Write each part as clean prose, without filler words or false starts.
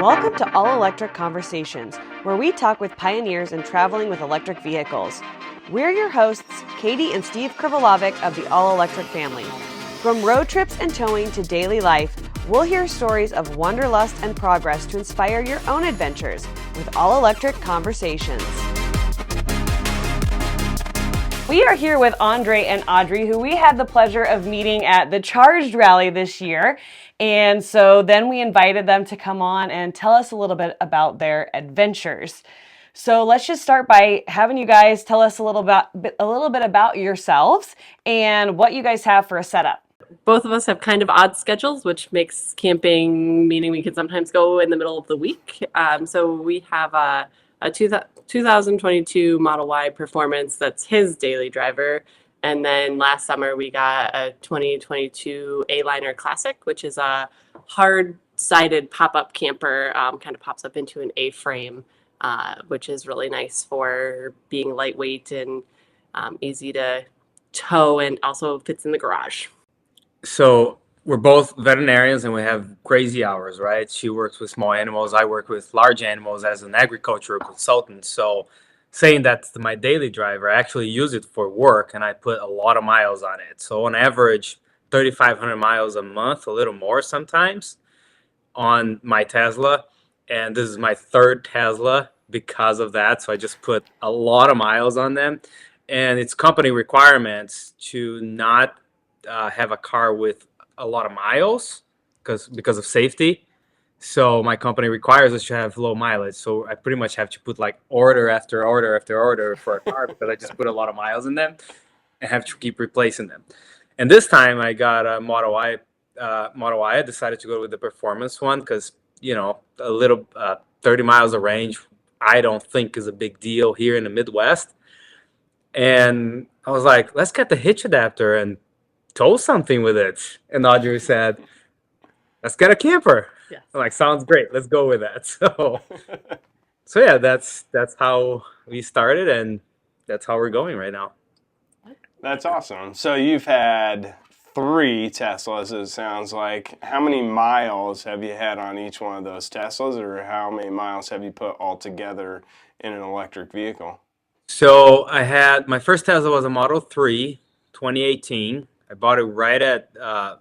Welcome to All Electric Conversations, where we talk with pioneers in traveling with electric vehicles. We're your hosts, Katie and Steve Krivolovic of the All Electric family. From road trips and towing to daily life, we'll hear stories of wanderlust and progress to inspire your own adventures with All Electric Conversations. We are here with André and Audrey, who we had the pleasure of meeting at the Charged Rally this year. And so then we invited them to come on and tell us a little bit about their adventures. So let's just start by having you guys tell us a little bit about yourselves and what you guys have for a setup. Both of us have kind of odd schedules, which makes camping, meaning we can sometimes go in the middle of the week. So we have a 2022 Model Y Performance that's his daily driver. And then last summer we got a 2022 A-Liner Classic, which is a hard-sided pop-up camper, kind of pops up into an A-frame, which is really nice for being lightweight and easy to tow, and also fits in the garage. So we're both veterinarians and we have crazy hours, right? She works with small animals. I work with large animals as an agricultural consultant. So saying that's my daily driver, I actually use it for work and I put a lot of miles on it. So on average, 3,500 miles a month, a little more sometimes on my Tesla. And this is my third Tesla because of that. So I just put a lot of miles on them. And it's company requirements to not have a car with a lot of miles because of safety. So my company requires us to have low mileage. So I pretty much have to put like order after order after order for a car because I just put a lot of miles in them and have to keep replacing them. And this time I got a Model Y. I decided to go with the performance one because, you know, a little 30 miles of range I don't think is a big deal here in the Midwest. And I was like, let's get the hitch adapter and tow something with it. And Audrey said, let's get a camper. Yes. I'm like, sounds great. Let's go with that. So yeah, that's how we started, and that's how we're going right now. That's awesome. So you've had 3 Teslas, it sounds like. How many miles have you had on each one of those Teslas, or how many miles have you put all together in an electric vehicle? So I had, my first Tesla was a Model 3, 2018. I bought it right at the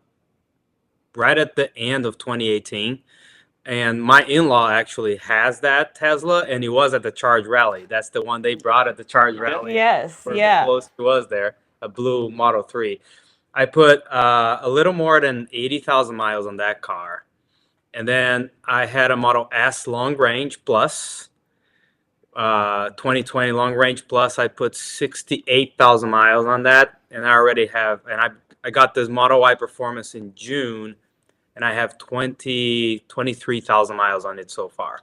end of 2018. And my in-law actually has that Tesla, and he was at the Charge Rally. That's the one they brought at the Charge Rally. Yes, yeah. Close to us there, a blue Model 3. I put a little more than 80,000 miles on that car. And then I had a Model S Long Range Plus, 2020 Long Range Plus. I put 68,000 miles on that. And I already have, and I got this Model Y Performance in June, and I have 23,000 miles on it so far.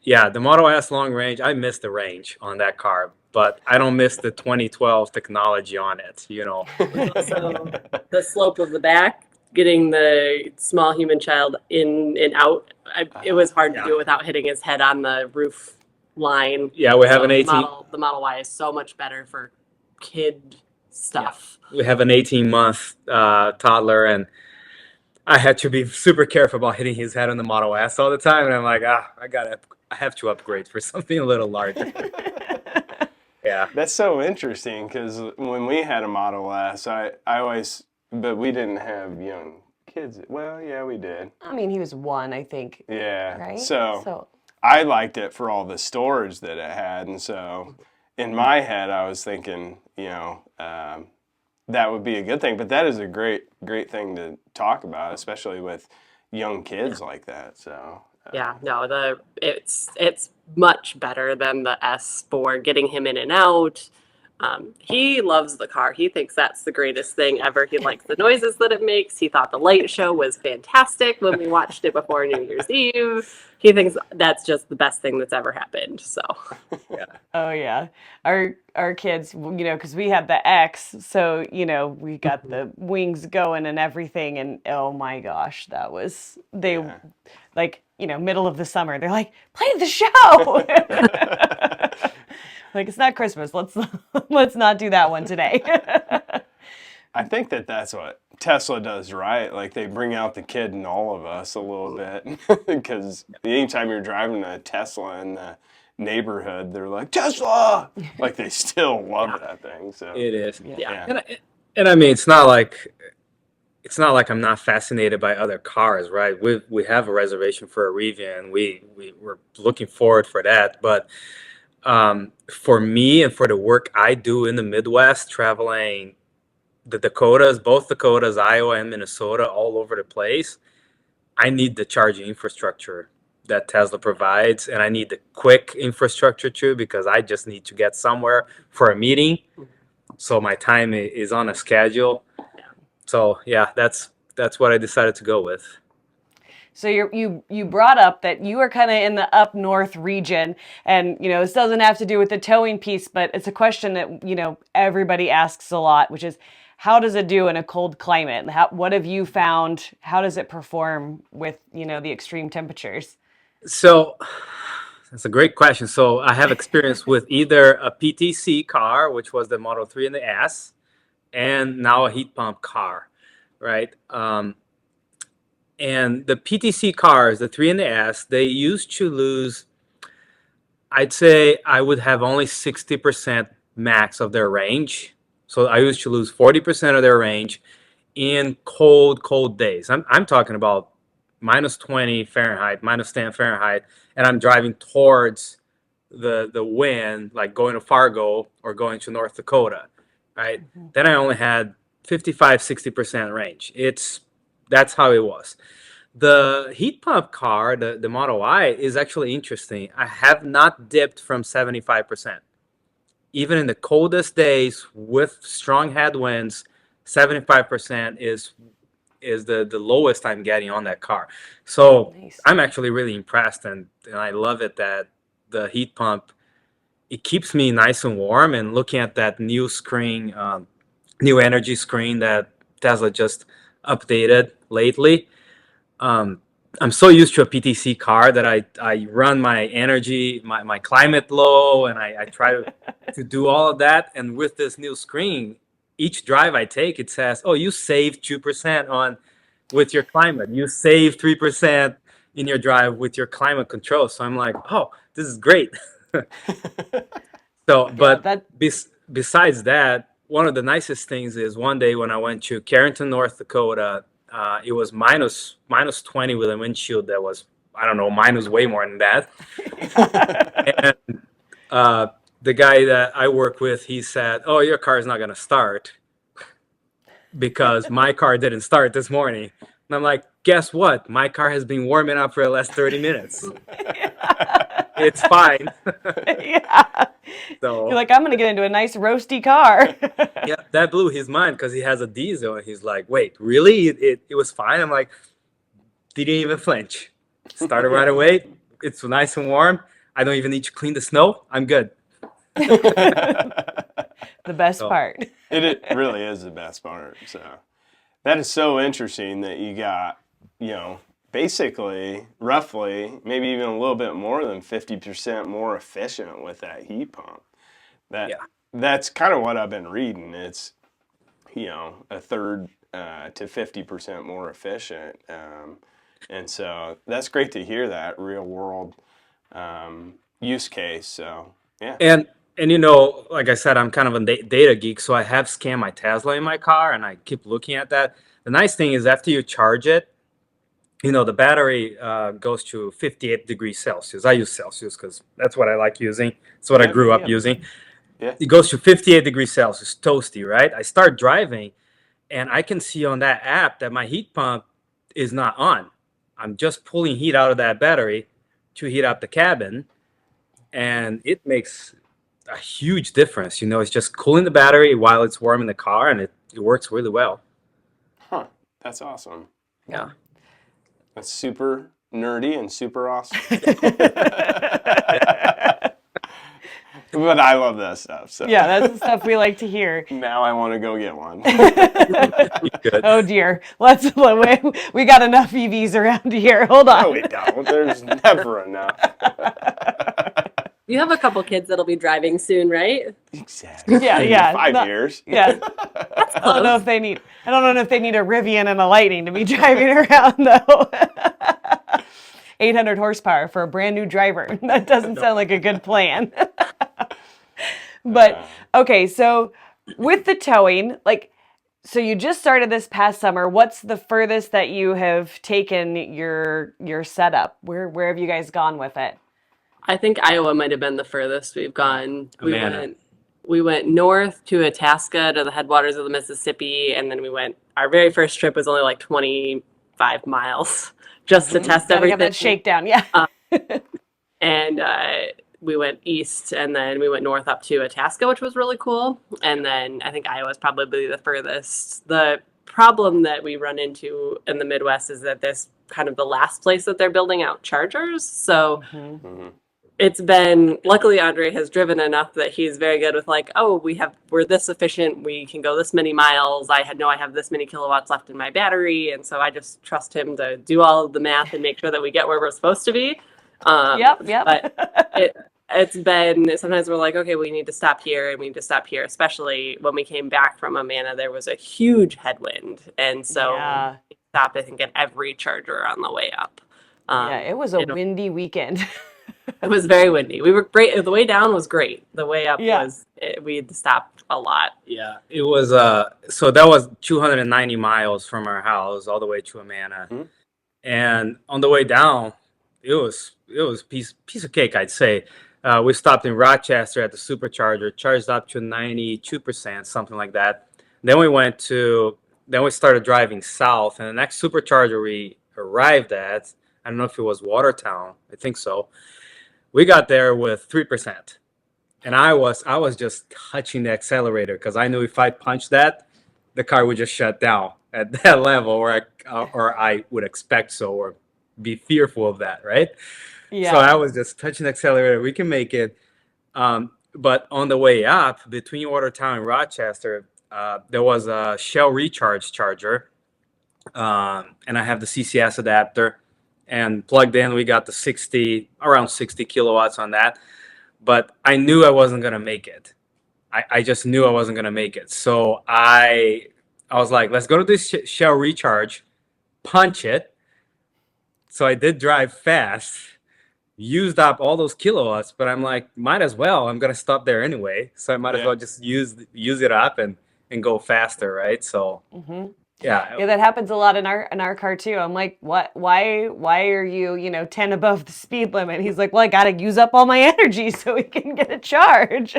Yeah, the Model S Long Range, I miss the range on that car, but I don't miss the 2012 technology on it, you know. Also, the slope of the back, getting the small human child in and out, it was hard to do without hitting his head on the roof line. Yeah, we have an 18. The Model Y is so much better for kid stuff. Yeah. We have an 18-month toddler, and I had to be super careful about hitting his head on the Model S all the time. And I'm like, I have to upgrade for something a little larger. Yeah. That's so interesting because when we had a Model S, but we didn't have young kids. Well, yeah, we did. I mean, he was 1, I think. Yeah. Right? So I liked it for all the storage that it had. And so in my head, I was thinking, that would be a good thing. But that is a great thing to talk about, especially with young kids like that. So yeah, no, it's much better than the S for getting him in and out. He loves the car. He thinks that's the greatest thing ever. He likes the noises that it makes. He thought the light show was fantastic when we watched it before New Year's Eve. He thinks that's just the best thing that's ever happened. So, yeah. Oh yeah, our kids, because we had the X, so we got the wings going and everything, and oh my gosh, that was middle of the summer. They're like, play the show. Like, it's not Christmas. Let's not do that one today. I think that's what Tesla does right. Like they bring out the kid in all of us a little bit, because anytime you're driving a Tesla in the neighborhood, they're like Tesla. Like they still love that thing. So It is. Yeah. And I mean, it's not like I'm not fascinated by other cars, right? We have a reservation for a RVing, and we're looking forward for that. But for me and for the work I do in the Midwest, traveling the Dakotas, both Dakotas, Iowa, and Minnesota, all over the place, I need the charging infrastructure that Tesla provides, and I need the quick infrastructure too, because I just need to get somewhere for a meeting. So my time is on a schedule. So yeah, that's what I decided to go with. So you brought up that you are kind of in the up north region, and this doesn't have to do with the towing piece, but it's a question that everybody asks a lot, which is, how does it do in a cold climate? What have you found? How does it perform with the extreme temperatures? So that's a great question. So I have experience with either a PTC car, which was the Model 3 and the S, and now a heat pump car, right? And the PTC cars, the 3 and the S, they used to lose, I'd say I would have only 60% max of their range. So I used to lose 40% of their range in cold days. I'm talking about minus 20 Fahrenheit, minus 10 Fahrenheit, and I'm driving towards the wind, like going to Fargo or going to North Dakota, right? Mm-hmm. Then I only had 55, 60% range. That's how it was. The heat pump car, the Model I, is actually interesting. I have not dipped from 75%. Even in the coldest days with strong headwinds, 75% is the lowest I'm getting on that car. So nice. I'm actually really impressed, and I love it that the heat pump, it keeps me nice and warm. And looking at that new screen, new energy screen that Tesla just updated lately, I'm so used to a PTC car that I run my energy, my climate low, and I try to do all of that. And with this new screen, each drive I take, it says, oh, you saved 2% with your climate. You save 3% in your drive with your climate control. So I'm like, oh, this is great. So, but besides that, one of the nicest things is one day when I went to Carrington, North Dakota, it was minus 20 with a windshield that was, I don't know, minus way more than that. And the guy that I work with, he said, oh, your car is not going to start because my car didn't start this morning. And I'm like, guess what? My car has been warming up for the last 30 minutes. It's fine. Yeah. So you're like, I'm going to get into a nice roasty car. Yeah, that blew his mind because he has a diesel. And he's like, wait, really? It was fine? I'm like, didn't even flinch. Started right away. It's nice and warm. I don't even need to clean the snow. I'm good. The best part. It really is the best part. So that is so interesting that you got, basically, roughly, maybe even a little bit more than 50% more efficient with that heat pump. That's kind of what I've been reading. It's, a third to 50% more efficient. And so that's great to hear that real world use case. So, yeah. And like I said, I'm kind of a data geek, so I have scanned my Tesla in my car, and I keep looking at that. The nice thing is after you charge it, the battery goes to 58 degrees Celsius. I use Celsius because that's what I like using. It's what I grew up using. Yeah. It goes to 58 degrees Celsius, toasty, right? I start driving, and I can see on that app that my heat pump is not on. I'm just pulling heat out of that battery to heat up the cabin, and it makes a huge difference. It's just cooling the battery while it's warm in the car, and it works really well. Huh. That's awesome. Yeah. That's super nerdy and super awesome. But I love that stuff. So. Yeah, that's the stuff we like to hear. Now I want to go get one. Oh dear, we got enough EVs around here. Hold on. No, we don't. There's never enough. You have a couple kids that'll be driving soon, right? Exactly. Yeah. 5 years. Yeah. I don't know if they need a RVing and a Lightning to be driving around though. 800 horsepower for a brand new driver. That doesn't sound like a good plan. But okay, so with the towing, like, so you just started this past summer. What's the furthest that you have taken your setup? Where have you guys gone with it? I think Iowa might have been the furthest we've gone. Amana. We went north to Itasca to the headwaters of the Mississippi, and then our very first trip was only like 25 miles just to test Gotta everything. get that shakedown, yeah. And we went east, and then we went north up to Itasca, which was really cool. And then I think Iowa's probably the furthest. The problem that we run into in the Midwest is that this kind of the last place that they're building out chargers. So it's been, luckily Andre has driven enough that he's very good with like, oh, we're this efficient, we can go this many miles. I have this many kilowatts left in my battery, and so I just trust him to do all of the math and make sure that we get where we're supposed to be. Yep. But it's been, sometimes we're like, okay, we need to stop here and we need to stop here, especially when we came back from Amana, there was a huge headwind. And so we stopped, I think, at every charger on the way up. It was a windy weekend. It was very windy. We were great. The way down was great. The way up we had to stop a lot. Yeah, it was. So that was 290 miles from our house all the way to Amana, and on the way down, it was piece of cake, I'd say. We stopped in Rochester at the supercharger, charged up to 92%, something like that. Then we started driving south, and the next supercharger we arrived at, I don't know if it was Watertown, I think so. We got there with 3%, and I was just touching the accelerator because I knew if I punched that, the car would just shut down at that level, or I would expect so, or be fearful of that, right? Yeah. So I was just touching the accelerator. We can make it, but on the way up between Watertown and Rochester, there was a Shell recharge charger, and I have the CCS adapter. And plugged in, we got around 60 kilowatts on that. But I knew I wasn't going to make it. I just knew I wasn't going to make it. So I was like, let's go to this Shell recharge, punch it. So I did drive fast, used up all those kilowatts, but I'm like, might as well. I'm going to stop there anyway. So I might as well just use it up and go faster, right? So... Yeah, that happens a lot in our car too. I'm like, what? Why are you 10 above the speed limit? He's like, well, I gotta use up all my energy so we can get a charge.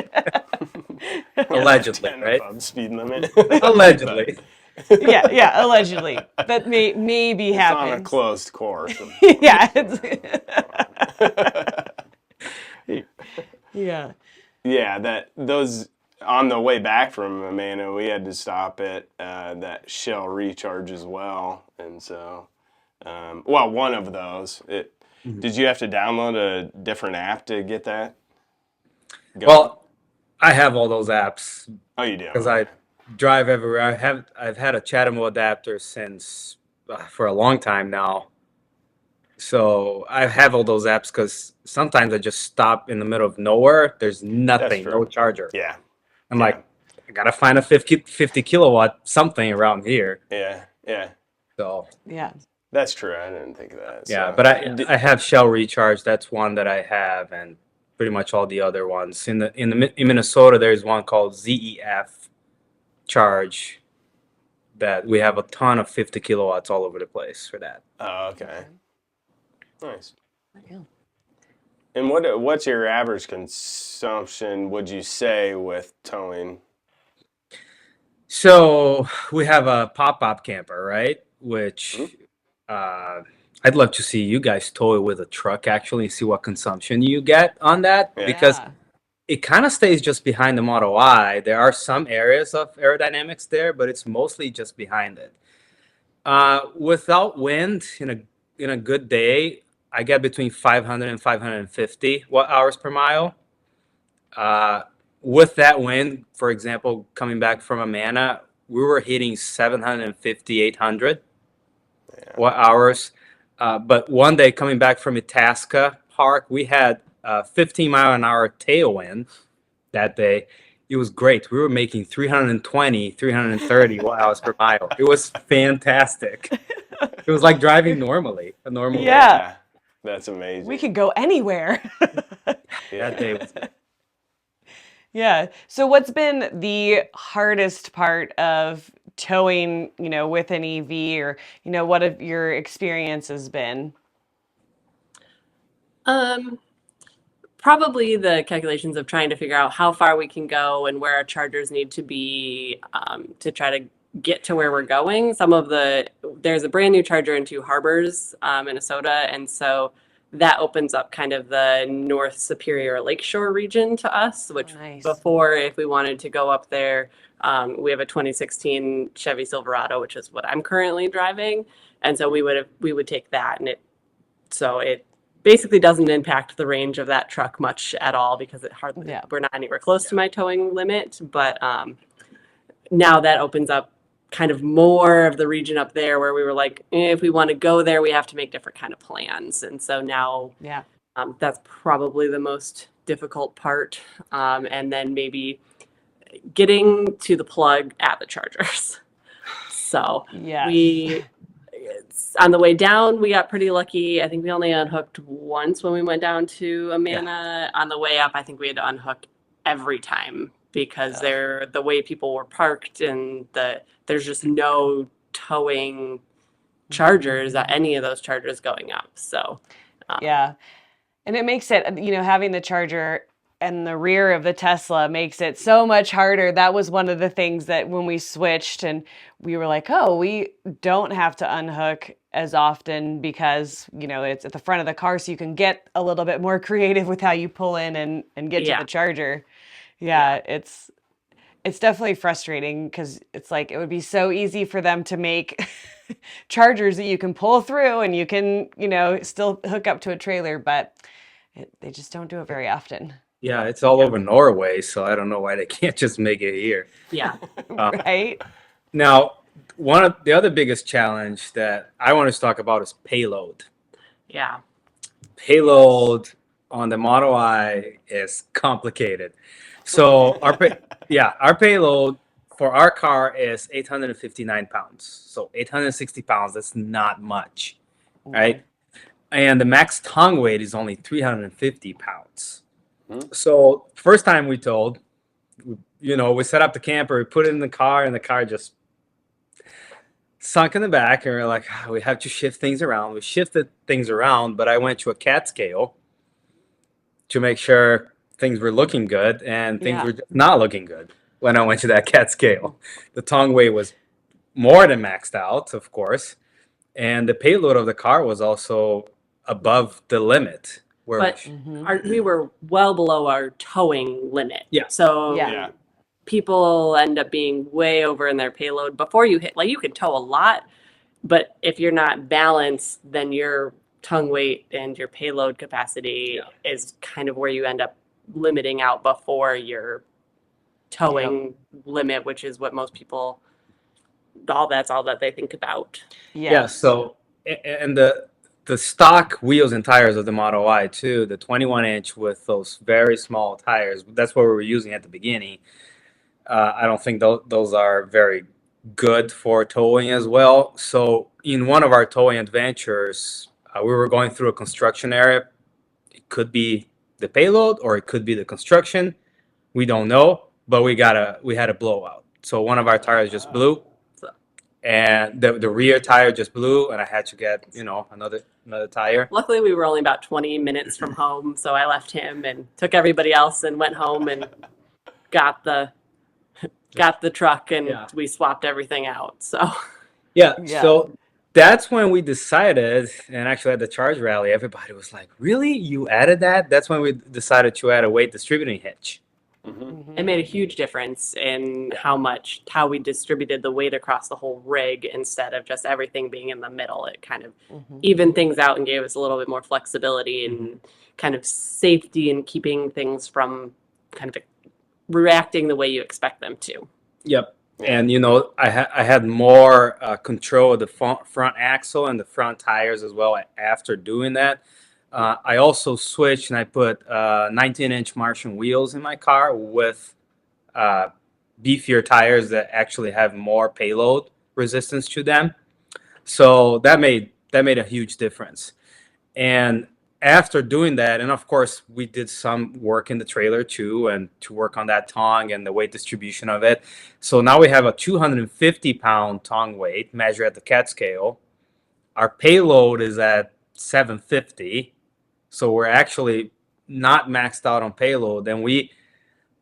Allegedly, 10 right? above speed limit. Allegedly. Yeah, allegedly. That maybe happens. On a closed course. Yeah. Yeah. Yeah, those on the way back from Amana, we had to stop at that Shell recharge as well, and so, one of those. Did you have to download a different app to get that going? Well, I have all those apps. Oh, you do? Because I drive everywhere. I've had a Chatamo adapter since for a long time now. So I have all those apps because sometimes I just stop in the middle of nowhere. There's nothing, no charger. Yeah. I'm like, I gotta find a 50 kilowatt something around here. Yeah. So yeah, that's true. I didn't think of that. Yeah, so. but I have Shell Recharge. That's one that I have, and pretty much all the other ones. In Minnesota, there's one called ZEF Charge that we have a ton of 50 kilowatts all over the place for that. Oh, okay. Nice. Yeah. And what's your average consumption, would you say, with towing? So we have a pop-up camper, right? Which I'd love to see you guys tow it with a truck, actually, and see what consumption you get on that. Yeah. Because it kind of stays just behind the Model I. There are some areas of aerodynamics there, but it's mostly just behind it. Without wind, in a good day, I get between 500 and 550 watt-hours per mile. With that wind, for example, coming back from Amana, we were hitting 750, 800 watt-hours. But one day coming back from Itasca Park, we had a 15-mile-an-hour tailwind that day. It was great. We were making 320, 330 miles per mile. It was fantastic. It was like driving normally, a normal Yeah. That's amazing. We could go anywhere. that day. Was, Yeah. So what's been the hardest part of towing, with an EV, or, what have your experiences been? Probably the calculations of trying to figure out how far we can go and where our chargers need to be to try to get to where we're going. There's a brand new charger in Two Harbors, Minnesota, and so that opens up kind of the North Superior Lakeshore region to us, which Nice. before, if we wanted to go up there, we have a 2016 Chevy Silverado, which is what I'm currently driving, and so we would take that, and it basically doesn't impact the range of that truck much at all because we're not anywhere close to my towing limit. But now that opens up kind of more of the region up there where we were like, if we want to go there, we have to make different kind of plans. And so now that's probably the most difficult part. And then maybe getting to the plug at the chargers. So on the way down, we got pretty lucky. I think we only unhooked once when we went down to Amana. On the way up, I think we had to unhook every time because the way people were parked and there's just no towing chargers at any of those chargers going up. So and it makes it, having the charger and the rear of the Tesla makes it so much harder. That was one of the things that when we switched and we were like, oh, we don't have to unhook as often because, it's at the front of the car, so you can get a little bit more creative with how you pull in and get to the charger. It's definitely frustrating because it's like it would be so easy for them to make chargers that you can pull through and you can, still hook up to a trailer, but they just don't do it very often. Yeah, it's all over Norway, so I don't know why they can't just make it here. Yeah. Right? Now, one of the other biggest challenge that I want to talk about is payload. Yeah. Payload on the Model I is complicated. So our payload for our car is 859 pounds. So 860 pounds, that's not much, right? And the max tongue weight is only 350 pounds. So first time we towed, we set up the camper, we put it in the car, and the car just sunk in the back, and we're like, we have to shift things around. We shifted things around, but I went to a CAT scale to make sure things were looking good, and things were not looking good when I went to that CAT scale. The tongue weight was more than maxed out, of course, and the payload of the car was also above the limit. But we were well below our towing limit. Yeah. So people end up being way over in their payload before you hit. Like you can tow a lot, but if you're not balanced, then your tongue weight and your payload capacity is kind of where you end up limiting out before your towing limit, which is what most people. That's all that they think about. Yeah. So and the stock wheels and tires of the Model Y too, the 21-inch with those very small tires, that's what we were using at the beginning. I don't think those are very good for towing as well. So in one of our towing adventures, we were going through a construction area. It could be the payload or it could be the construction. We don't know, but we had a blowout. So one of our tires just blew. And the rear tire just blew, and I had to get, another tire. Luckily, we were only about 20 minutes from home, so I left him and took everybody else and went home and got the truck, and we swapped everything out. So so that's when we decided, and actually at the charge rally, everybody was like, "Really? You added that?" That's when we decided to add a weight distributing hitch. It made a huge difference in how we distributed the weight across the whole rig instead of just everything being in the middle. It kind of evened things out and gave us a little bit more flexibility and kind of safety and keeping things from kind of reacting the way you expect them to. Yep. And I had more control of the front axle and the front tires as well after doing that. I also switched and I put 19-inch Martian wheels in my car with beefier tires that actually have more payload resistance to them. So that made a huge difference. And after doing that, and of course we did some work in the trailer too, and to work on that tongue and the weight distribution of it. So now we have a 250-pound tongue weight measured at the CAT scale. Our payload is at 750. So we're actually not maxed out on payload. And we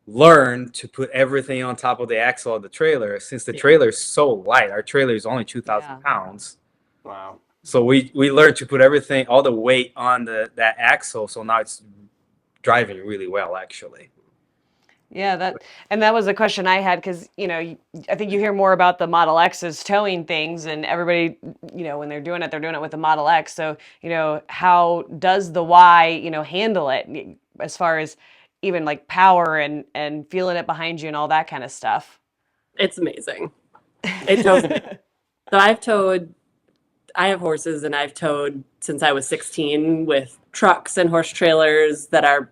learned to put everything on top of the axle of the trailer. Since the trailer is so light, our trailer is only 2,000 pounds. Wow. So we learned to put everything, all the weight on that axle. So now it's driving really well, actually. Yeah, that was a question I had, because I think you hear more about the Model X's towing things, and everybody, when they're doing it with the Model X. So how does the Y handle it as far as even like power and feeling it behind you and all that kind of stuff? It's amazing. It tows. So I have horses, and I've towed since I was 16 with trucks and horse trailers that are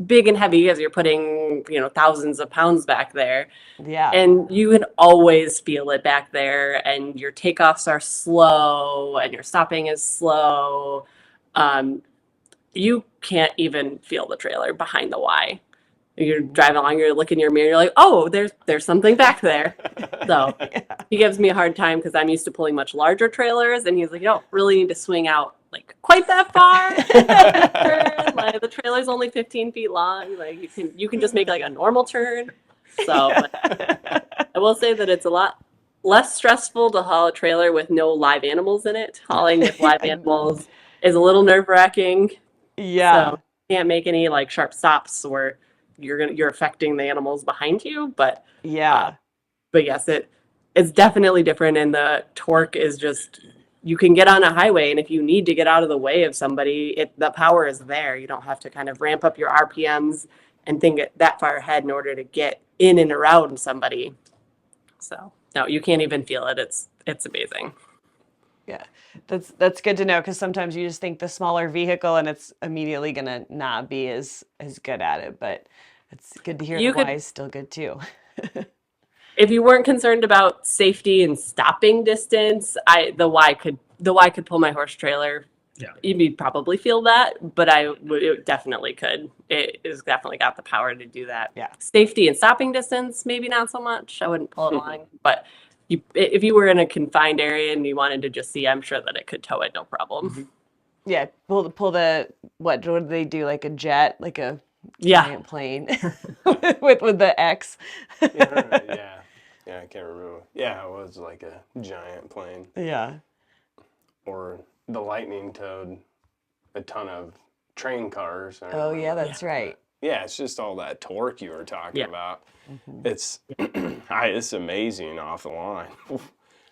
big and heavy, as you're putting, thousands of pounds back there. Yeah. And you can always feel it back there, and your takeoffs are slow and your stopping is slow. You can't even feel the trailer behind the Y. You're driving along, you're looking in your mirror, you're like, oh, there's something back there. So he gives me a hard time because I'm used to pulling much larger trailers, and he's like, you don't really need to swing out like quite that far. Like, the trailer's only 15 feet long. Like you can just make like a normal turn. So but I will say that it's a lot less stressful to haul a trailer with no live animals in it. Hauling with live animals is a little nerve-wracking. Yeah. So you can't make any like sharp stops where you're affecting the animals behind you. But yes, it's definitely different, and the torque is just, you can get on a highway, and if you need to get out of the way of somebody, the power is there. You don't have to kind of ramp up your RPMs and think that far ahead in order to get in and around somebody. So no, you can't even feel it. It's amazing. Yeah, that's good to know, because sometimes you just think the smaller vehicle and it's immediately gonna not be as good at it. But it's good to hear the Y is still good too. If you weren't concerned about safety and stopping distance, the Y could pull my horse trailer. Yeah, you'd probably feel that, but it definitely could. It is definitely got the power to do that. Yeah. Safety and stopping distance, maybe not so much. I wouldn't pull it along, but if you were in a confined area and you wanted to just see, I'm sure that it could tow it, no problem. Mm-hmm. Yeah, pull the what do they do? Like a jet, like a giant plane with the X. Yeah, I can't remember. Yeah, it was like a giant plane. Yeah. Or the Lightning towed a ton of train cars. Oh yeah, that's right. Yeah, it's just all that torque you were talking about. Mm-hmm. It's amazing off the line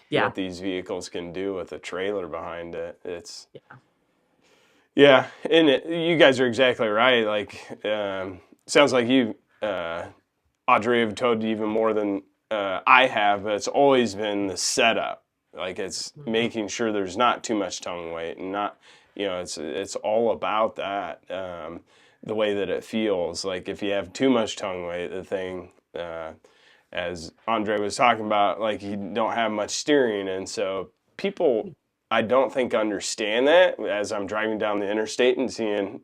what these vehicles can do with a trailer behind it. It's and you guys are exactly right. Like, sounds like you, Audrey, have towed even more than I have, but it's always been the setup. Like, it's making sure there's not too much tongue weight, and not, it's all about that. The way that it feels. Like, if you have too much tongue weight, the thing, as Andre was talking about, like, you don't have much steering, and so people, I don't think, understand that. As I'm driving down the interstate and seeing,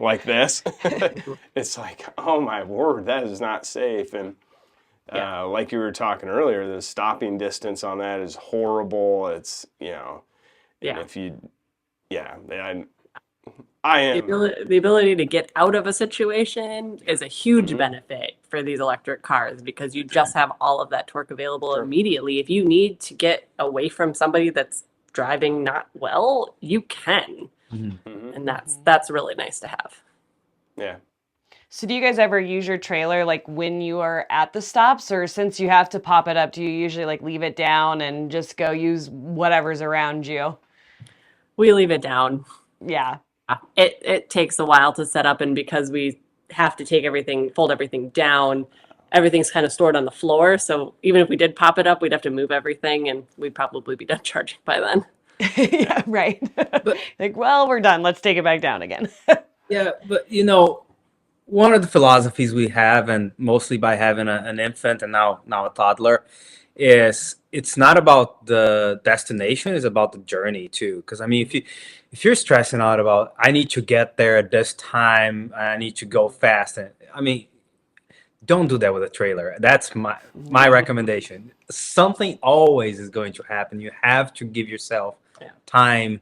like this, it's like, oh my word, that is not safe. And like you were talking earlier, the stopping distance on that is horrible. It's, and if you, I am. The ability to get out of a situation is a huge benefit for these electric cars, because you just have all of that torque available immediately. If you need to get away from somebody that's driving not well, you can. And that's really nice to have. Yeah. So do you guys ever use your trailer like when you are at the stops, or since you have to pop it up, do you usually like leave it down and just go use whatever's around you? We leave it down. Yeah. It takes a while to set up, and because we have to fold everything down, everything's kind of stored on the floor. So even if we did pop it up, we'd have to move everything, and we'd probably be done charging by then. Yeah, right. Like, well, we're done. Let's take it back down again. Yeah, but one of the philosophies we have, and mostly by having an infant and now a toddler, is it's not about the destination; it's about the journey too. Because I mean, if you're stressing out about I need to get there at this time, I need to go fast, and I mean, don't do that with a trailer. That's my recommendation. Something always is going to happen. You have to give yourself time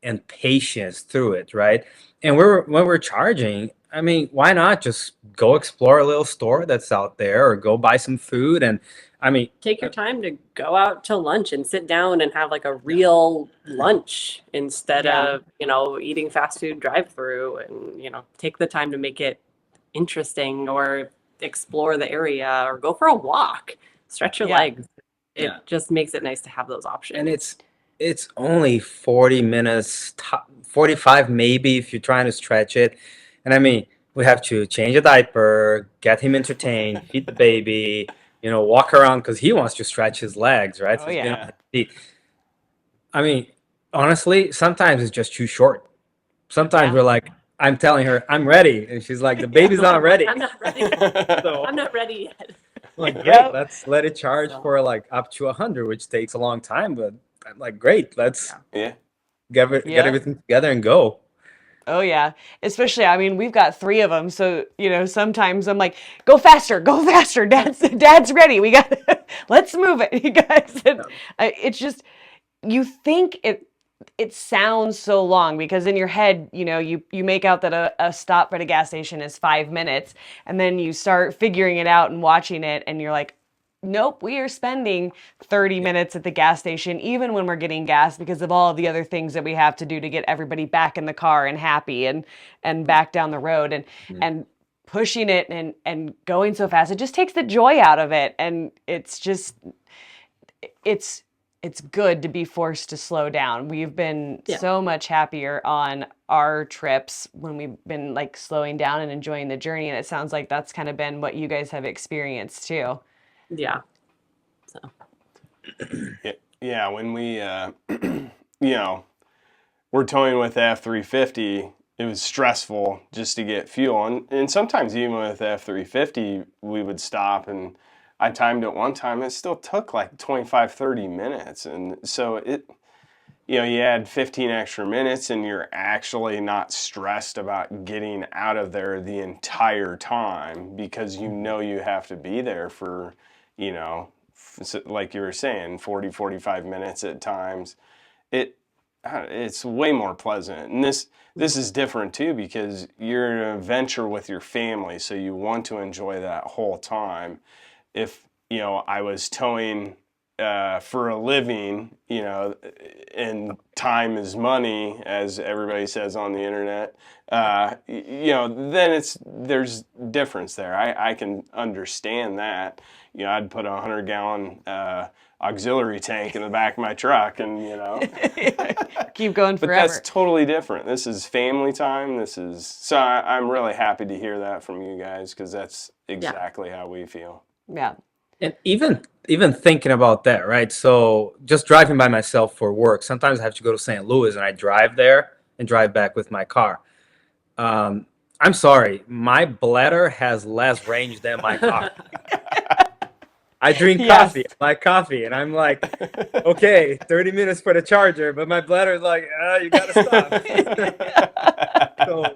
and patience through it, right? And when we're charging, I mean, why not just go explore a little store that's out there, or go buy some food? And I mean, Take your time to go out to lunch and sit down and have like a real lunch instead Yeah. of, eating fast food drive-through, and, take the time to make it interesting, or explore the area, or go for a walk, stretch your Yeah. legs. It Yeah. just makes it nice to have those options. and it's only 40 minutes, 45 maybe if you're trying to stretch it. And I mean, we have to change a diaper, get him entertained, feed the baby, walk around because he wants to stretch his legs, right? Oh, So he's been on yeah. his feet. I mean, honestly, sometimes it's just too short. Sometimes Yeah. we're like, I'm telling her I'm ready, and she's like, the baby's not ready. I'm not ready. So I'm not ready yet. like, great, Yep. let's let it charge So- for like up to 100, which takes a long time. But I'm like, great, let's Yeah. get Yeah. everything together and go. Oh yeah. Especially, I mean, we've got 3 of them, so sometimes I'm like, go faster, go faster. Dad's ready. We got let's move it, you guys. And it's just you think it sounds so long because in your head, you make out that a stop at a gas station is 5 minutes, and then you start figuring it out and watching it, and you're like, nope, we are spending 30 minutes at the gas station, even when we're getting gas, because of all of the other things that we have to do to get everybody back in the car and happy and back down the road, and pushing it and going so fast. It just takes the joy out of it, and it's good to be forced to slow down. We've been so much happier on our trips when we've been like slowing down and enjoying the journey, and it sounds like that's kind of been what you guys have experienced too. Yeah. Yeah, when we, we're towing with the F-350, it was stressful just to get fuel. And sometimes even with the F-350, we would stop, and I timed it one time, it still took like 25, 30 minutes. And so you add 15 extra minutes and you're actually not stressed about getting out of there the entire time, because you have to be there for, like you were saying, 40, 45 minutes at times. It's way more pleasant. And this is different too, because you're in an adventure with your family, so you want to enjoy that whole time. If I was towing for a living, and time is money, as everybody says on the internet, then there's difference there. I can understand that. I'd put a 100-gallon auxiliary tank in the back of my truck, and Keep going But forever. that's totally different. This is family time. So I'm really happy to hear that from you guys, because that's exactly how we feel. Yeah. And even thinking about that, right? So just driving by myself for work, sometimes I have to go to St. Louis, and I drive there and drive back with my car. I'm sorry, my bladder has less range than my car. I drink coffee, I like coffee, and I'm like, okay, 30 minutes for the charger, but my bladder is like, you gotta stop. So,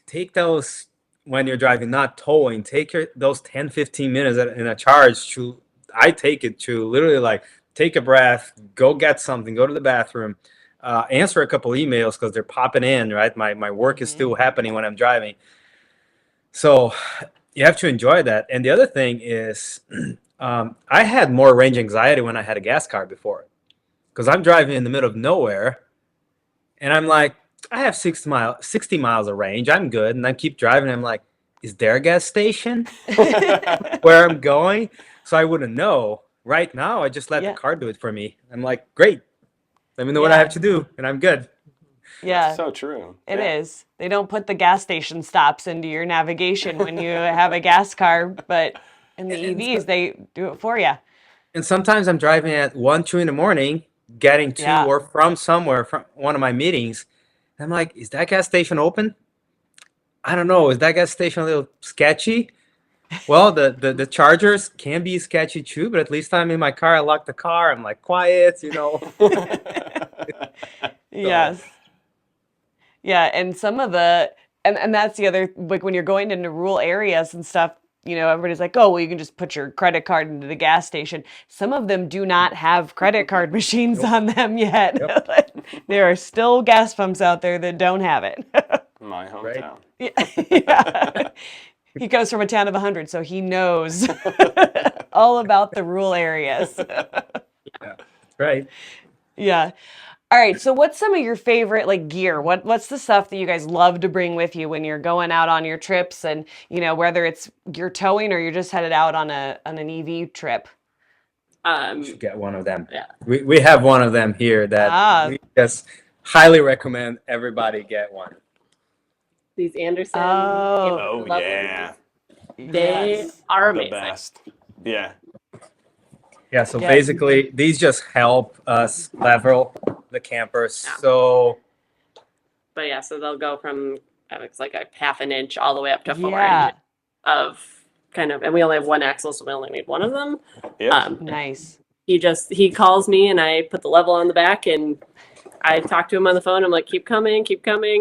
take those when you're driving, not towing. Take those 10, 15 minutes in a charge I take it to literally like take a breath, go get something, go to the bathroom, answer a couple emails because they're popping in, right? My work is still happening when I'm driving. So you have to enjoy that. And the other thing is, I had more range anxiety when I had a gas car before, because I'm driving in the middle of nowhere, and I'm like, I have 60 miles of range. I'm good. And I keep driving. I'm like, is there a gas station where I'm going? So I wouldn't know. Right now, I just let the car do it for me. I'm like, great. Let me know what I have to do, and I'm good. Yeah. That's so true. It is. They don't put the gas station stops into your navigation when you have a gas car, but in the EVs, they do it for you. And sometimes I'm driving at 1, 2 in the morning. getting to Yeah. or from somewhere from one of my meetings. I'm like, is that gas station open? I don't know. Is that gas station a little sketchy? Well, the chargers can be sketchy too, but at least I'm in my car. I lock the car. I'm like quiet, you know. Yes. Yeah, and some of the and that's the other, like when you're going into rural areas and stuff, everybody's like, "Oh, well, you can just put your credit card into the gas station." Some of them do not have credit card machines on them yet. There are still gas pumps out there that don't have it. My Right. hometown. Yeah. He comes from a town of 100, so he knows all about the rural areas. Yeah. Right. Yeah. All right. So what's some of your favorite like gear? What's the stuff that you guys love to bring with you when you're going out on your trips, and whether it's you're towing or you're just headed out on an EV trip? Should get one of them. Yeah. We have one of them here that we just highly recommend everybody get one. These Anderson. Oh, Oh yeah, They yes. are the amazing. best. Yeah. Yeah, so Yeah. basically these just help us level the campers. Yeah. So But yeah, so they'll go from it's like a half an inch all the way up to 4 Yeah. inches of kind of, and we only have one axle, so we only need one of them. Yeah. Nice. He calls me and I put the level on the back and I talk to him on the phone. I'm like, keep coming.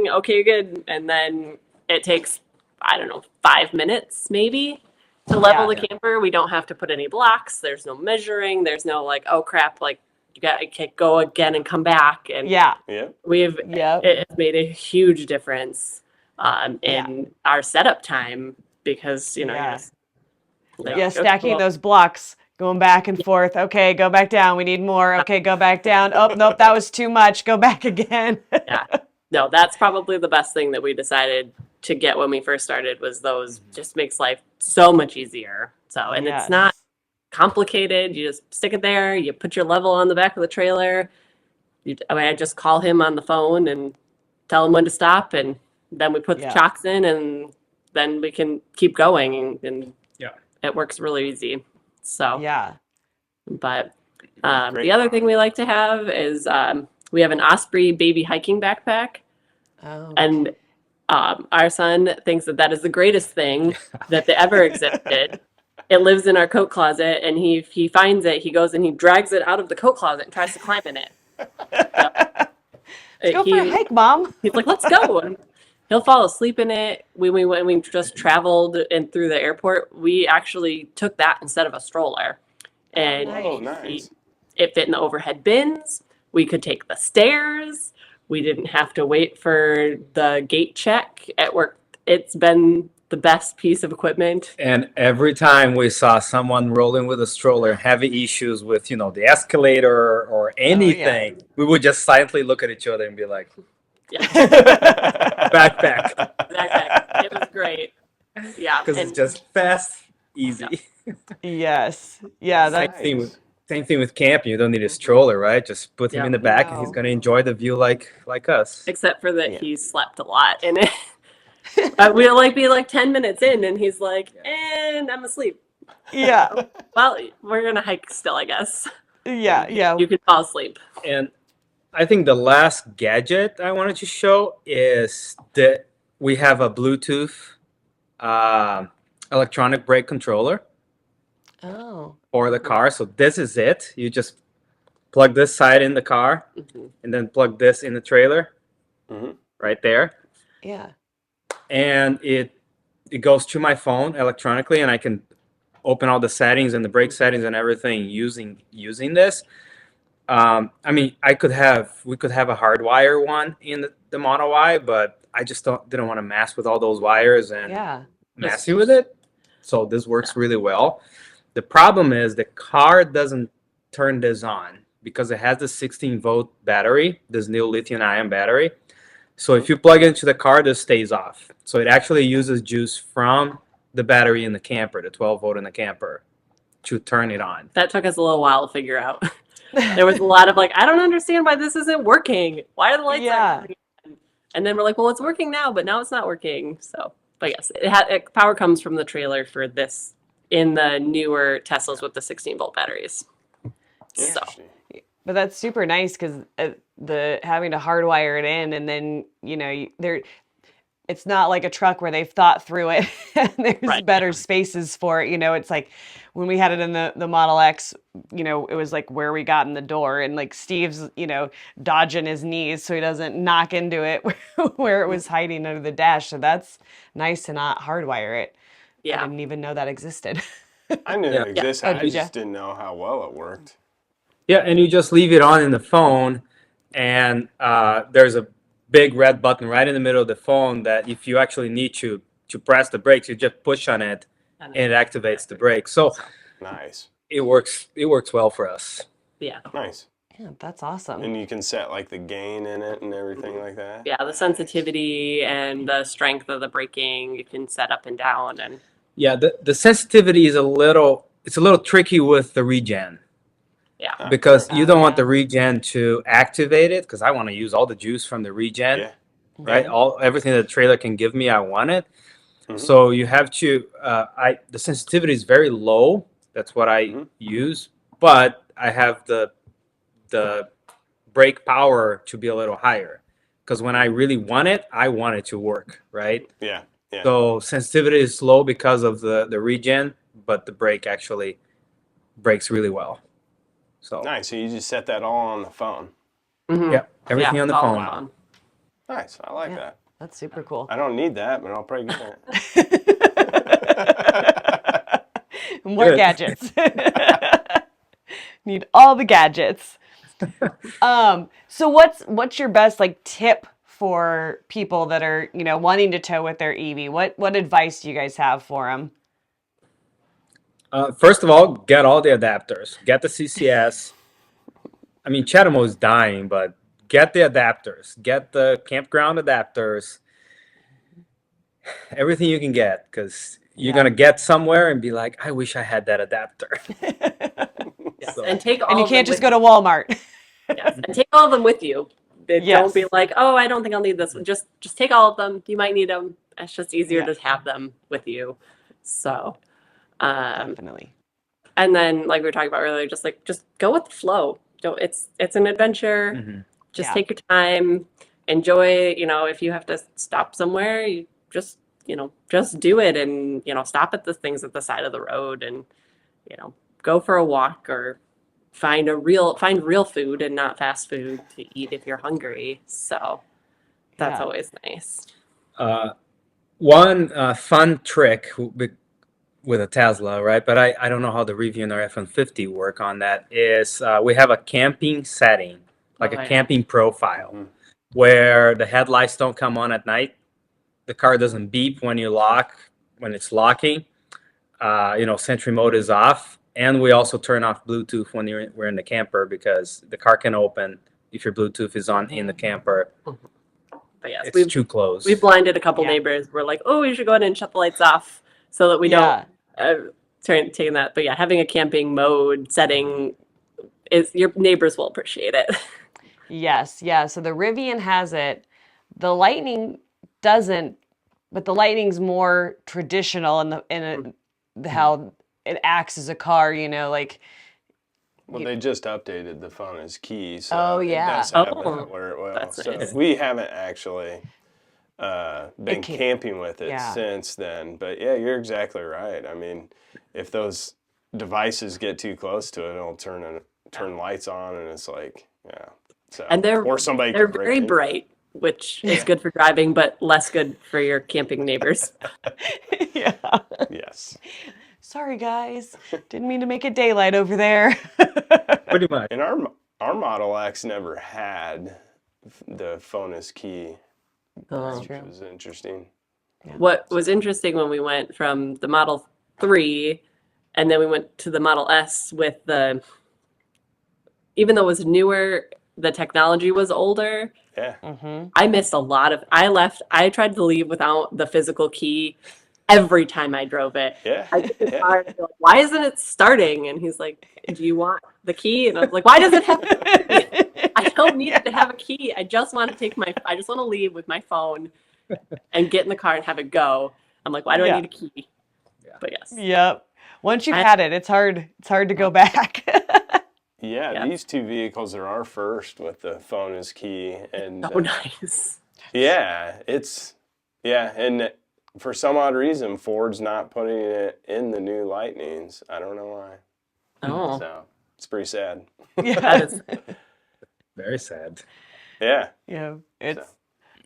Okay, good. And then it takes, I don't know, 5 minutes maybe to level the camper. We don't have to put any blocks. There's no measuring. There's no like, oh crap, like you got to go again and come back. And Yeah. Yeah. it has made a huge difference in our setup time because, you know, Yeah. you're just, Yeah, stacking those blocks, going back and forth. Okay, go back down. We need more. Okay, go back down. Oh, nope, that was too much. Go back again. Yeah. No, that's probably the best thing that we decided to get when we first started was those. Just makes life so much easier. So, and Yes. it's not complicated. You just stick it there. You put your level on the back of the trailer. I just call him on the phone and tell him when to stop, and then we put the chocks in, and then we can keep going, and it works really easy. So Yeah. but Great. the other thing we like to have is we have an Osprey baby hiking backpack. Oh. And our son thinks that that is the greatest thing that they ever existed. It lives in our coat closet, and he finds it. He goes and he drags it out of the coat closet and tries to climb in it. Let's go for a hike, Mom. He's like, let's go. And he'll fall asleep in it. When we just traveled and through the airport, we actually took that instead of a stroller. And Oh, nice. it fit in the overhead bins. We could take the stairs. We didn't have to wait for the gate check at work. It's been the best piece of equipment. and every time we saw someone rolling with a stroller, having issues with, the escalator or anything, we would just silently look at each other and be like, Yeah, backpack. backpack. It was great. Yeah, Because it's just fast, easy. Yes. Yeah, that's Same thing with camping. You don't need a stroller, right? Just put him in the back and he's No. going to enjoy the view like us. except for that he slept a lot in it. We'll be like 10 minutes in, and he's like, and I'm asleep. yeah. Well, we're gonna hike still, I guess. Yeah. Yeah. You can fall asleep. And I think the last gadget I wanted to show is that we have a Bluetooth electronic brake controller Oh. for the car. So this is it. You just plug this side in the car and then plug this in the trailer right there. Yeah. And it goes to my phone electronically, and I can open all the settings and the brake settings and everything using this. I mean, we could have a hardwire one in the Model Y, but I just didn't want to mess with all those wires and Yeah. messy with it. So this works really well. The problem is the car doesn't turn this on because it has the 16-volt battery, this new lithium-ion battery. So if you plug it into the car, this stays off. So it actually uses juice from the battery in the camper, the 12-volt in the camper, to turn it on. That took us a little while to figure out. There was a lot of like, I don't understand why this isn't working. Why are the lights not working? And then we're like, well, it's working now, but now it's not working. So, but yes, power comes from the trailer for this in the newer Teslas with the 16-volt batteries. So Interesting. But that's super nice because the having to hardwire it in, and then it's not like a truck where they've thought through it and there's Right. better spaces for it. It's like when we had it in the Model X, it was like where we got in the door, and like Steve's, dodging his knees so he doesn't knock into it where it was hiding under the dash. So that's nice to not hardwire it. I Yeah. didn't even know that existed. I knew Yeah. it existed. Oh, I did ya? just didn't know how well it worked. Yeah, and you just leave it on in the phone, and there's a big red button right in the middle of the phone that if you actually need to press the brakes, you just push on it, and it activates the brake. So Nice. it works well for us. Yeah. Nice. Yeah, that's awesome. And you can set like the gain in it and everything like that. Yeah, the sensitivity and the strength of the braking you can set up and down, and Yeah, the sensitivity is a little tricky with the regen. yeah. Because you don't want yeah. the regen to activate it, because I want to use all the juice from the regen, Yeah. right? Everything that the trailer can give me, I want it. Mhm. So you have to. The sensitivity is very low. That's what I use, but I have the brake power to be a little higher, because when I really want it, I want it to work, right? Yeah. Yeah. So sensitivity is low because of the regen, but the brake actually brakes really well. So Nice. So you just set that all on the phone. Mhm. yeah, everything Yeah, on the it's all phone. on. Nice. I like Yeah. that. That's super cool. I don't need that, but I'll probably get it. More Good. gadgets. Need all the gadgets. So what's your best like tip for people that are, wanting to tow with their EV? What advice do you guys have for them? First of all, get all the adapters. Get the CCS. I mean, Chatamo is dying, but get the adapters. Get the campground adapters. Everything you can get, because you're gonna get somewhere and be like, I wish I had that adapter. Yes. So- And take all And you of can't them just go to Walmart. yes. And take all of them with you. Don't be Yes. like, oh, I don't think I'll need this one. Just take all of them. You might need them. It's just easier Yeah. to have them with you. So, Definitely. and then like we were talking about earlier, just go with the flow. Don't it's an adventure. Mhm. Just Yeah. take your time, enjoy. If you have to stop somewhere, you just do it, and stop at the things at the side of the road, and go for a walk, or find real food and not fast food to eat if you're hungry. So that's Yeah. always nice. One fun trick with a Tesla, right? But I don't know how the RVing or F-150 work on that. Is we have a camping setting, like Oh, a yeah. camping profile, Mhm. where the headlights don't come on at night. The car doesn't beep when when it's locking. Sentry mode is off, and we also turn off Bluetooth when we're in the camper, because the car can open if your Bluetooth is on in the camper. But yes, It's too close. we blinded a couple Yeah. neighbors. We're like, oh, we should go ahead and shut the lights off so that we Yeah. don't taking that. But yeah, having a camping mode setting is your neighbors will appreciate it. Yes, yeah. So the Rivian has it. The Lightning doesn't, but the Lightning's more traditional in how it acts as a car. Like Well, they just updated the phone as key, so Oh, it yeah. does have Oh, that where it will. that's So nice. we haven't actually been can't- camping with it yeah. since then. But yeah, you're exactly right. I mean, if those devices get too close to it, it'll turn lights on, and it's like, yeah. So And or somebody they're could break very in. bright, which is good for driving, but less good for your camping neighbors. yeah. Yes. Sorry, guys. Didn't mean to make it daylight over there. Pretty much. And our Model X never had the phone as key, Um, which was interesting. What was interesting when we went from the Model 3 and then we went to the Model S with even though it was newer, the technology was older. Yeah. I missed a lot I tried to leave without the physical key every time I drove it. Yeah. I get in the Yeah. car and I'd be like, why isn't it starting? And he's like, do you want the key? And I was like, why does it have a key? I don't need it to have a key. I just want to leave with my phone and get in the car and have it go. I'm like, why do I Yeah. need a key? But yes. Yep. Once you've had it, it's hard to go back. Yeah, these two vehicles are our first with the phone is key, and Oh, nice. and for some odd reason, Ford's not putting it in the new Lightnings. I don't know why. Oh, So it's pretty sad. that is. Very sad. Yeah, Yeah,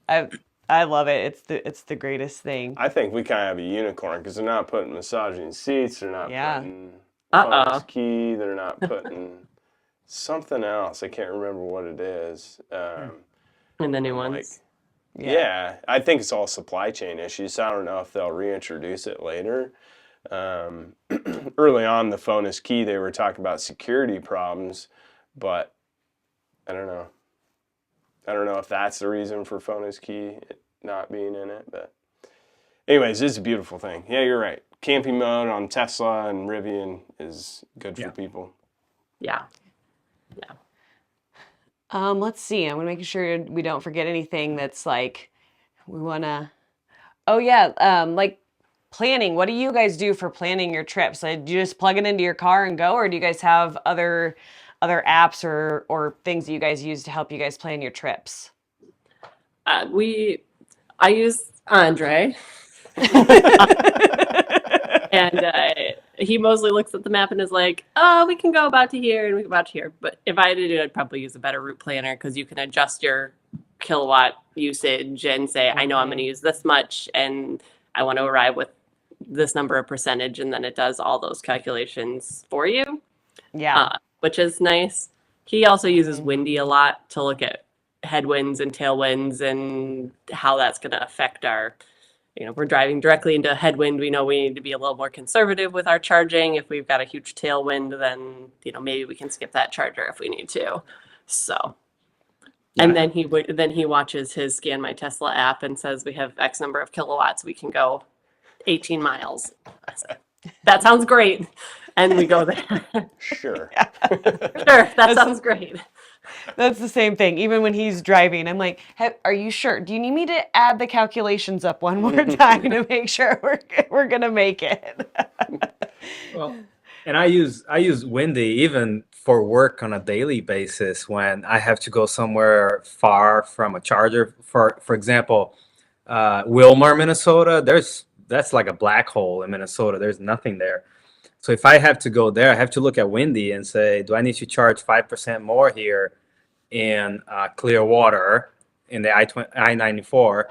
I love it. It's the greatest thing. I think we kind of have a unicorn because they're not putting massaging seats. They're not putting phone is key. They're not putting something else. I can't remember what it is. In the new ones. Yeah, I think it's all supply chain issues. So I don't know if they'll reintroduce it later. Early on, the phone is key. They were talking about security problems, but I don't know. I don't know if that's the reason for phone is key not being in it. But anyways, it's a beautiful thing. Yeah, you're right. Camping mode on Tesla and Rivian is good for people. Yeah. Let's see. I'm gonna make sure we don't forget anything that's like we wanna. Oh yeah, like planning. What do you guys do for planning your trips? Do you just plug it into your car and go, or do you guys have other apps or things that you guys use to help you guys plan your trips? I use Andre, and he mostly looks at the map and is like, "Oh, we can go about to here and we can go about to here." But if I had to do it, I'd probably use a better route planner because you can adjust your kilowatt usage and say, "I know I'm going to use this much, and I want to arrive with this number of percentage," and then it does all those calculations for you. Yeah. Which is nice. He also uses Windy a lot to look at headwinds and tailwinds and how that's going to affect our, if we're driving directly into a headwind, we know we need to be a little more conservative with our charging. If we've got a huge tailwind, then, maybe we can skip that charger if we need to. So, and then he watches his Scan My Tesla app and says we have X number of kilowatts. We can go 18 miles. I said, that sounds great. And we go there. Sure. Sure, that sounds great. That's the same thing. Even when he's driving, I'm like, hey, "Are you sure? Do you need me to add the calculations up one more time to make sure we're gonna make it?" Well, and I use Windy even for work on a daily basis when I have to go somewhere far from a charger. For example, Wilmer, Minnesota. That's like a black hole in Minnesota. There's nothing there. So if I have to go there, I have to look at Windy and say, do I need to charge 5% more here in Clearwater in the I-94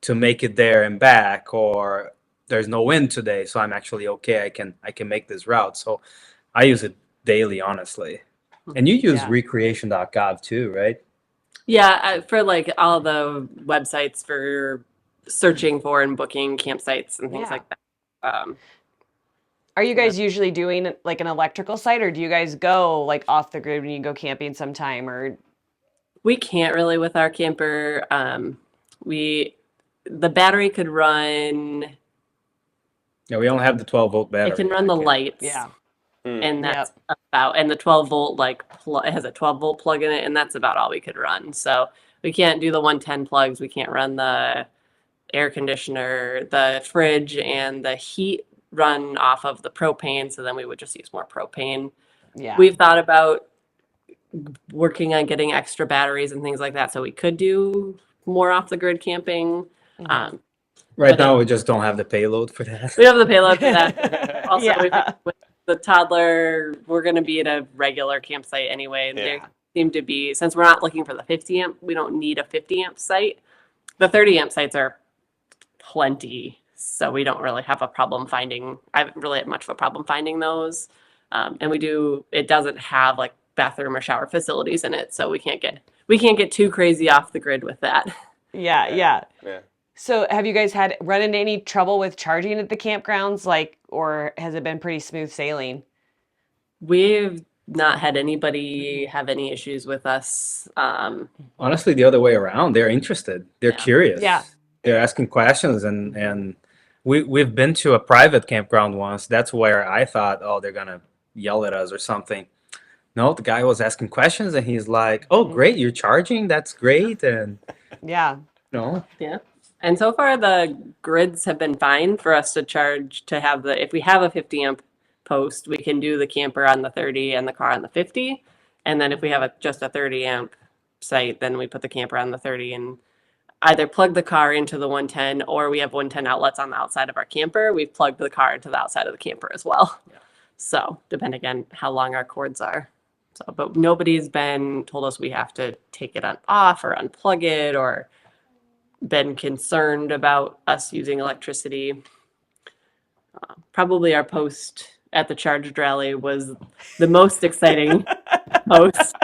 to make it there and back, or there's no wind today, so I'm actually okay. I can make this route. So I use it daily, honestly. And you use recreation.gov too, right? Yeah, for like all the websites for searching for and booking campsites and things like that. Are you guys usually doing like an electrical site, or do you guys go like off the grid when you go camping sometime? Or we can't really with our camper. The battery could run. Yeah, we only have the 12-volt battery. It can run the lights. Yeah. And that's and the 12-volt, it has a 12-volt plug in it, and that's about all we could run. So we can't do the 110 plugs. We can't run the air conditioner, the fridge, and the heat run off of the propane. So then we would just use more propane. Yeah. We've thought about working on getting extra batteries and things like that, so we could do more off the grid camping. Right now, we just don't have the payload for that. We have the payload for that. Also, with the toddler, we're going to be at a regular campsite anyway. There seem to be, since we're not looking for the 50 amp, we don't need a 50 amp site. The 30 amp sites are plenty, so we don't really have a problem finding. I haven't really had much of a problem finding those. And it doesn't have like bathroom or shower facilities in it, so we can't get too crazy off the grid with that. Yeah. So have you guys run into any trouble with charging at the campgrounds, or has it been pretty smooth sailing? We've not had anybody have any issues with us. Honestly, the other way around. They're interested. They're curious. Yeah. They're asking questions, and we've been to a private campground once. That's where I thought, oh, they're gonna yell at us or something. No, the guy was asking questions, and he's like, "Oh, great, you're charging. That's great." And Yeah. And so far the grids have been fine for us to charge if we have a 50 amp post, we can do the camper on the 30 and the car on the 50. And then if we have just a 30 amp site, then we put the camper on the 30 and either plug the car into the 110, or we have 110 outlets on the outside of our camper. We've plugged the car into the outside of the camper as well. Yeah. So depending on how long our cords are. So, but nobody's told us we have to take it off or unplug it or been concerned about us using electricity. Probably our post at the Charged Rally was the most exciting post.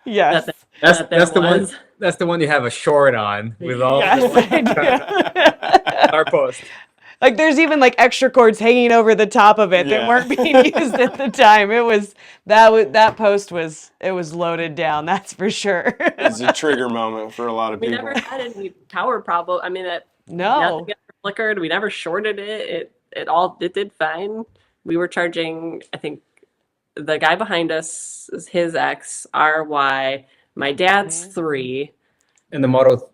Yes. That's the one. That's the one you have a short on with all Yes, I do. our post. Like there's even like extra cords hanging over the top of it that Yeah. weren't being used at the time. That post was loaded down, that's for sure. It's a trigger moment for a lot of We people. never had any power problem. I mean, No. nothing ever flickered. We never shorted it. It did fine. We were charging, I think, the guy behind us is his X, RY, my dad's 3, And the Model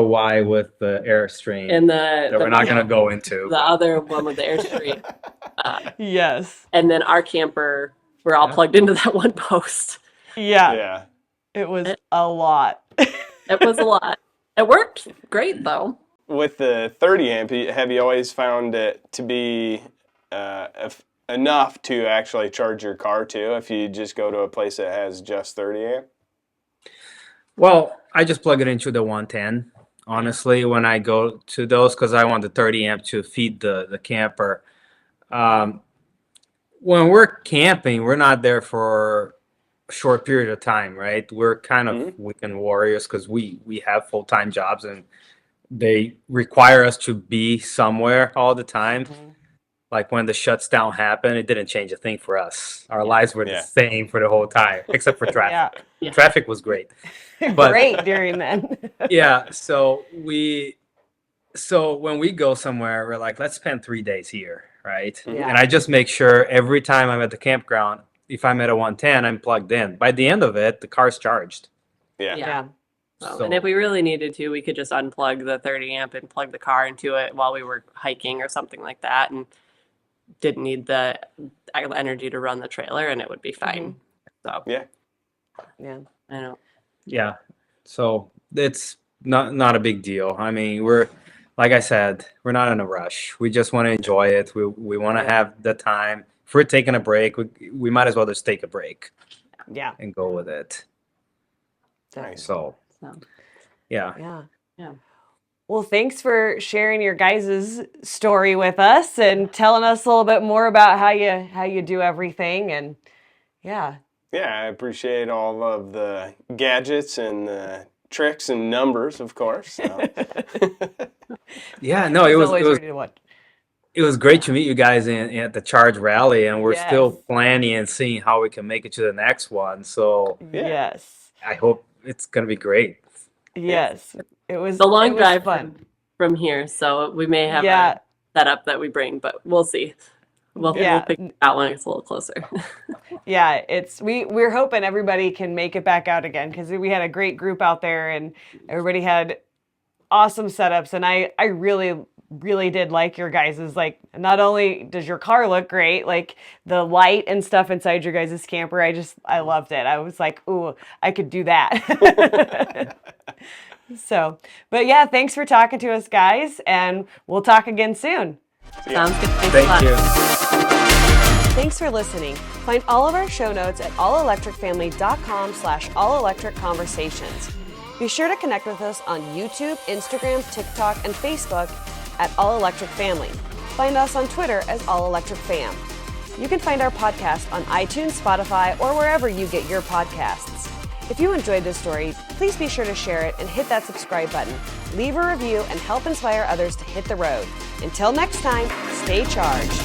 Y with the Airstream and that we're not going to go into. the other one with the Airstream. Yes. And then our camper, we're all plugged into that one post. Yeah. Yeah. It was a lot. It was a lot. It worked great though. With the 30 amp, have you always found it to be enough to actually charge your car too if you just go to a place that has just 30 amp? Well, I just plug it into the 110, honestly, when I go to those, because I want the 30 amp to feed the camper. When we're camping, we're not there for a short period of time, right? We're kind of weekend warriors because we have full-time jobs and they require us to be somewhere all the time. Like when the shuts down happened, it didn't change a thing for us. Our lives were the same for the whole time, except for traffic. Yeah. Traffic was great. But, Great during then. yeah, so when we go somewhere, we're like, let's spend 3 days here, right? Yeah. And I just make sure every time I'm at the campground, if I'm at a 110, I'm plugged in. By the end of it, the car's charged. Yeah. Yeah. And if we really needed to, we could just unplug the 30 amp and plug the car into it while we were hiking or something like that, and didn't need the energy to run the trailer, and it would be fine. So Yeah. Yeah. I don't. Yeah, so it's not a big deal. I mean, like I said, we're not in a rush. We just want to enjoy it. We want to have the time. If we're taking a break, we might as well just take a break Yeah. and go with it. Nice. So, yeah. Yeah. Yeah. Well, thanks for sharing your guys' story with us and telling us a little bit more about how you do everything. And yeah. Yeah, I appreciate all of the gadgets and the tricks and numbers, of course. So. Yeah, no, it was great to meet you guys at the Charge Rally, and we're still planning and seeing how we can make it to the next one. So Yes. I hope it's gonna be great. Yes. It was The long it was drive fun. from here, so we may have a setup that we bring, but we'll see. We'll pick it out when it's a little closer. Yeah, we're hoping everybody can make it back out again because we had a great group out there and everybody had awesome setups, and I really did like your guys's. Like, not only does your car look great, like the light and stuff inside your guys' camper, I loved it. I was like, ooh, I could do that. So, but yeah, thanks for talking to us, guys, and we'll talk again soon. Sounds good. Thanks a lot. Thank you. Thanks for listening. Find all of our show notes at allelectricfamily.com/allelectricconversations. Be sure to connect with us on YouTube, Instagram, TikTok, and Facebook at All Electric Family. Find us on Twitter as All Electric Fam. You can find our podcast on iTunes, Spotify, or wherever you get your podcasts. If you enjoyed this story, please be sure to share it and hit that subscribe button. Leave a review and help inspire others to hit the road. Until next time, stay charged.